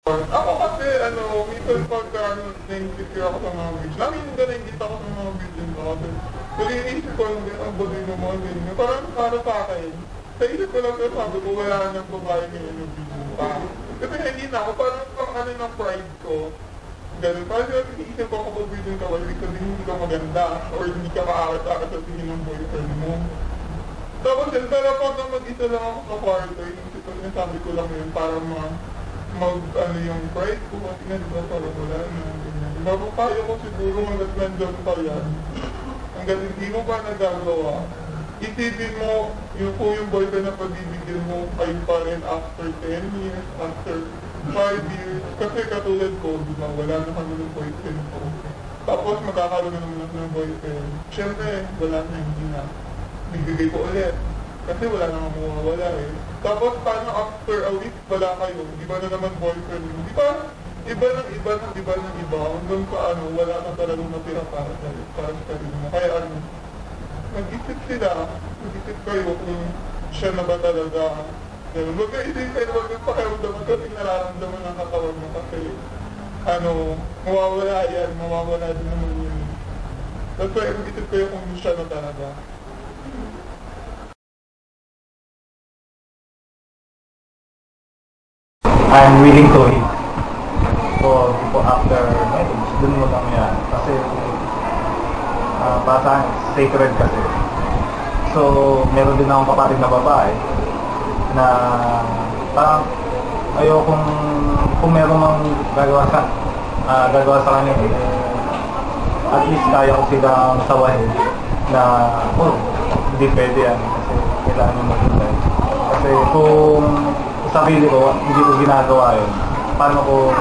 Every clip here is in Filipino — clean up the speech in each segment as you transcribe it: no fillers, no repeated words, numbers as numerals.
Ako kasi, minsan pagka na-insecure ako sa mga beach, namin na-insecure ako sa mga beach din ako. Pero iniisip ko lang din, ang bagay ng mga ganyan. Parang para sa akin, sa isip ko lang na sabi ko, wala nang babae ngayon yung beach pa. Kasi hindi na ako, parang ng pride ko. Ganun, parang iniisip ko ako pag beach ka, ibig sabihin hindi ka maganda, or hindi ka maakat-akat sa tingin ng boyfriend mo. Tapos yun, pero pag mag-isa lang ako sa kwarto, iniisip ko, sabi ko lang yun, para yung pride ko, kasi nga diba parang wala na, ganyan. Mapapayo ko siguro hanggat nandun pa yan. Hanggat hindi mo pa nagagawa, isipin mo yung boyfriend na pag-ibigyan mo ay pa rin after 10 years, after 5 years. Kasi katulad ko, diba, wala na kami ng boyfriend ko. Tapos magkakaroon na naman ako ng boyfriend. Siyempre, wala na, hindi na. Bibigay ko ulit. Kasi wala na mawawala eh. Tapos paano after a week wala kayo? Iba na naman boyfriend mo. Di ba? Iba ng iba. Hanggang sa wala ka talagang matira para sa sarili mo. Kaya mag-isip sila. Mag-isip kayo kung siya na ba talaga. Huwag ka isip kayo, huwag ka pakiramdaman kasi nararamdaman ng katawan mo kasi mawawala yan. Mawawala din naman yun. Tapos kaya mag-isip kayo kung siya na talaga. I'm willing to wait. So, after marriage, dun mo lang yan. Kasi, parang sacred kasi. So, meron din akong kapatid na babae na parang ayokong kung meron mang gagawa sa kanya, at least kaya ko silang sawahin na, hindi pwede yan kasi kailangan yung maghintay. Kasi kung sarili ko, hindi ko ginagawa yun, paano ko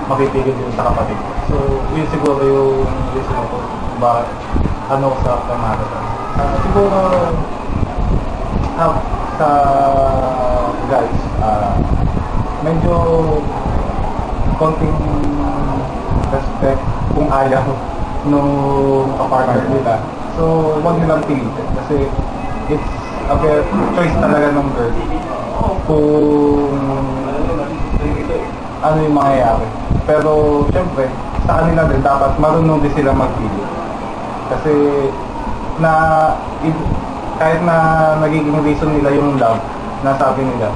mapipigil yun sa kapatid? So, yun siguro yung reason ko bakit sa pamarasan. Siguro sa guys, medyo konting respect kung ayaw nung kapartner nila. So, huwag nilang pilitin kasi it's a choice talaga ng girl kung ano yung mangyayari. Pero syempre, sa kanila din dapat marunong din sila magpili. Kasi kahit na nagiging reason nila yung love na sabi nila,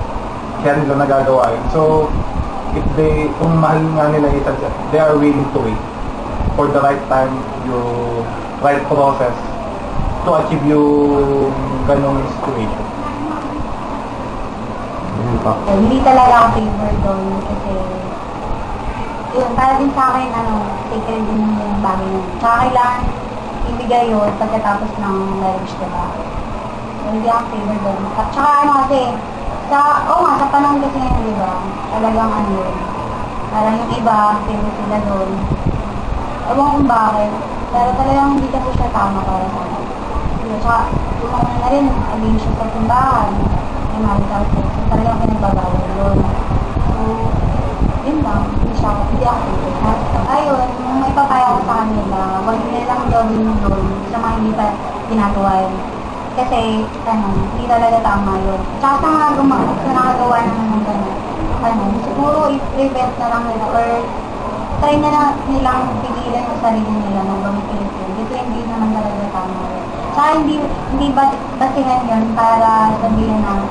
kaya nila nagagawa yun. So, kung mahal nga nila isa't isa, they are willing to wait for the right time, yung right process to achieve yung ganong situation. Hindi talaga ako favor doon kasi yun, para din sa akin, sacred din yung bagay nun. Saka kailangan ibigay yun pagkatapos ng marriage, diba? So, hindi ako favor doon. At saka kasi, sa panahon kasi ngayon, diba? Talagang yun. Parang yung iba, favor sila doon. Ewan kung bakit. Pero talagang hindi kasi siya tama para sa akin. Saka, yung na rin, against siya sa simbahan. Marital sex. Talagang pinagbabawal yun. So, yun lang. Hindi ako favor. Ayun, yung may papaya ko sa kanila, wag nilang gawin yun sa mga hindi pa ginagawa yun. Kasi, hindi talaga tama yun. Tsaka sa nakagawa naman ng gano'n, siguro i-prevent na lang nila or try na nilang pigilan yung sarili nila ng gamitin yun. Kasi hindi naman talaga tama yun. Tsaka hindi basihan yun para sabihin na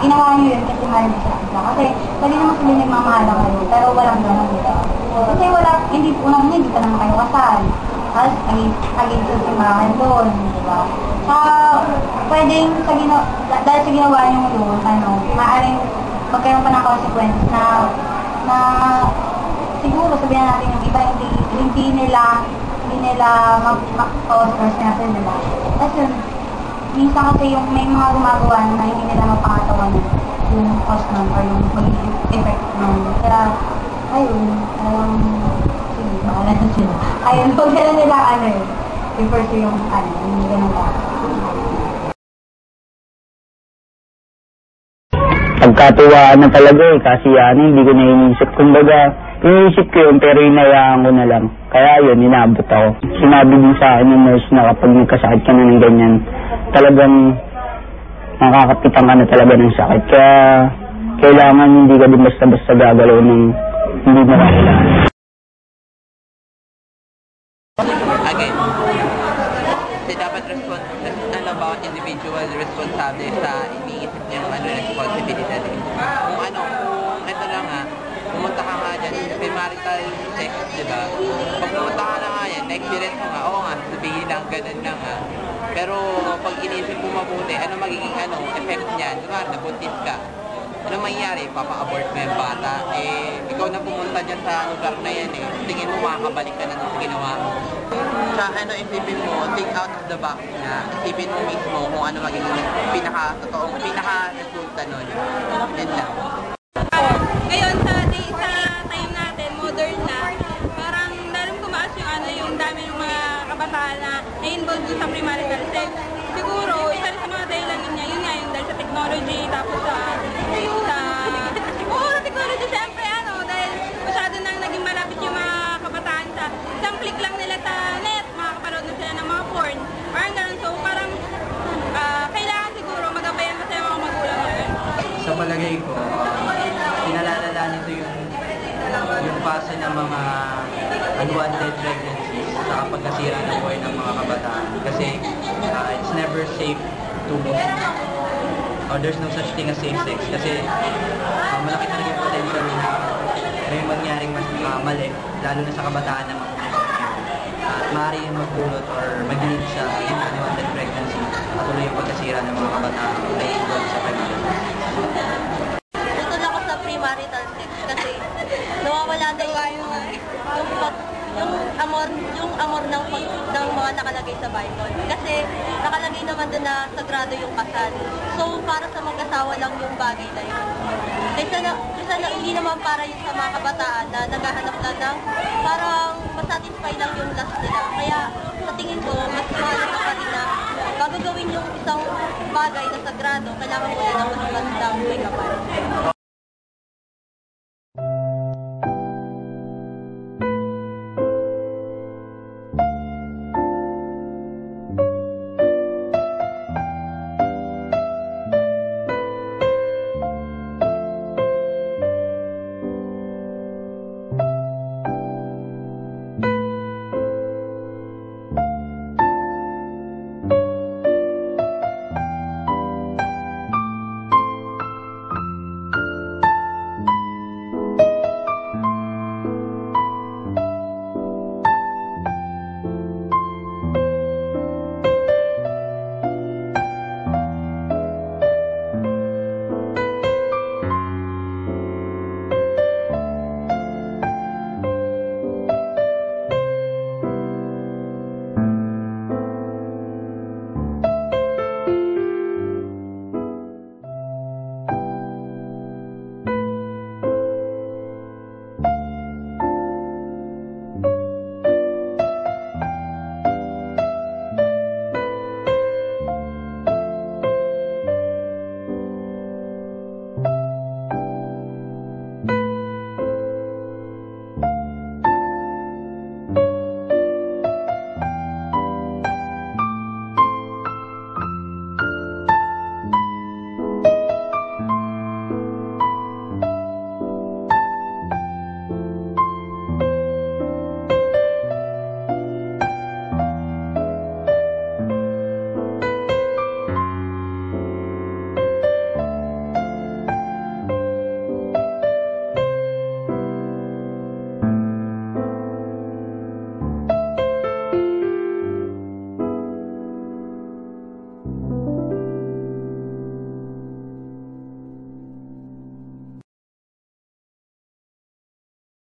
ginawa nyo yun kasi mahal mo siya. Kasi pwede naman sila nagmamahal kayo, pero walang gano'n dito. Kasi hindi pa naman kayo kasal. Tapos, against yung simbahan doon, di ba? Pwedeng, dahil sa ginawa nyo yun, maaaring magkaroon pa ng consequences na siguro sabihin natin yung iba hindi nila mag-cause natin nila. Tapos yun, minsan kasi yung may mga gumagawa na hindi nila mapangatawan yung cause nun or yung magiging effect nun. Kaya, ayun, sige, bahala na sila. Ayun, huwag nila i-pursue yung yung ganun ba. Pagkatuwaan na talaga kasi hindi ko na iniisip. Kumbaga, iniisip ko yun pero hinayaan ko na lang. Kaya yun, inaabot ako. Sinabi din sa akin ng nurse na kapag nagkasakit ka na ng ganyan, talagang makakapitan ka na talaga ng sakit. Kaya kailangan hindi ka din basta-basta gagalaw ng hindi mo kailangan. Again, kasi dapat bawat individual responsable sa iniisip niyang responsibilidad. Kung ito lang pumunta ka nga dyan, premarital sex, diba? Pag pumunta ka na nga yan, na-experience mo nga, oo nga, sabihin lang, ganun lang Pero pag inisip mo mabuti, ano magiging effect niyan? Kunwari, nabuntis ka. Ano mangyayari? Papa-abort mo yung bata. Ikaw na pumunta dyan sa lugar na yan tingin mo makakabalik ka na sa ginawa mo. Sa isipin mo, think out of the box na. Isipin mo mismo kung ano magiging pinaka-resulta nun. Yan lang. Ngayon sa time natin, modern na, parang lalong tumaas yung dami ng mga kabataan na na-involved sa premarital sex. Siguro, isa rin sa mga dahilan niya, yun nga yung dahil sa technology, tapos technology syempre dahil masyado nang naging malapit yung mga kabataan sa isang click lang nila sa net, makakapanood na sila ng mga porn. Parang ganun, so parang kailangan siguro magabayan kasi yung mga magulang nila. Sa palagay ko, pinalalala nito yung fase ng mga unwanted pregnancies sa pagkasira ng buhay ng mga kabataan. Kasi it's never safe to there's no such thing as safe sex. Kasi malaki talaga yung potential na may mangyaring mali, lalo na sa kabataan na at maaari yung magdulot or mag-lead sa unwanted pregnancy at tuloy yung pagkasira ng mga kabataan na involved sa pregnancy. Gusto lang ako sa premarital sex kasi nawawala na yung amor ng mga nakalagay sa Bible. Kasi nakalagay naman doon na sagrado yung kasal. So, para sa mag-asawa lang yung bagay na yun. Kaysa na hindi naman para yung sa mga kabataan na naghahanap lang ng parang masatisfy lang yung lust nila. Kaya sa tingin ko, mas mahalaga pa rin na bago gawin yung isang bagay na sagrado, kailangan mo na naman ng may kapal.